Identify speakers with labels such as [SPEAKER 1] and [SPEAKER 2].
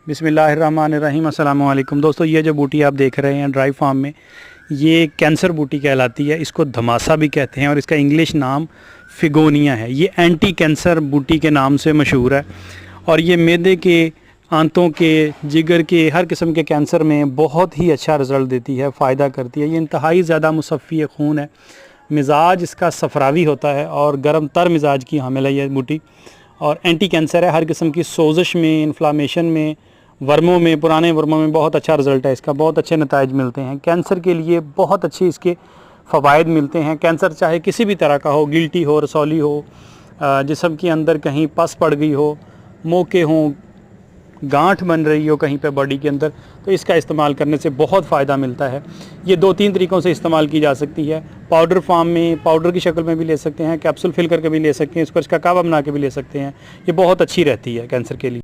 [SPEAKER 1] बिस्मिल्लाहिर्रहमानिर्रहीम। अस्सलाम वालेकुम दोस्तों, ये जो बूटी आप देख रहे हैं ड्राई फार्म में, ये कैंसर बूटी कहलाती है। इसको धमासा भी कहते हैं और इसका इंग्लिश नाम फिगोनिया है। ये एंटी कैंसर बूटी के नाम से मशहूर है और ये मैदे के, आंतों के, जिगर के, हर किस्म के कैंसर में बहुत ही अच्छा रिज़ल्ट देती है, फ़ायदा करती है। ये इंतहाई ज़्यादा मुसफ़्फ़ी खून है। मिजाज इसका सफ़रावी होता है और गर्म तर मिजाज की हामिल है ये बूटी, और एंटी कैंसर है। हर किस्म की सोजिश में, इन्फ्लामेशन में, वर्मों में, पुराने वर्मों में बहुत अच्छा रिज़ल्ट है इसका। बहुत अच्छे नताइज मिलते हैं। कैंसर के लिए बहुत अच्छे इसके फ़वाइद मिलते हैं। कैंसर चाहे किसी भी तरह का हो, गिल्टी हो, रसौली हो, जिस्म के अंदर कहीं पस पड़ गई हो, मोके हों, गांठ बन रही हो कहीं पे बॉडी के अंदर, तो इसका इस्तेमाल करने से बहुत फ़ायदा मिलता है। ये 2-3 तरीक़ों से इस्तेमाल की जा सकती है। पाउडर फॉर्म में, पाउडर की शक्ल में भी ले सकते हैं, कैप्सूल फिल करके भी ले सकते हैं, इसको इसका कावा बना के भी ले सकते हैं। ये बहुत अच्छी रहती है कैंसर के लिए।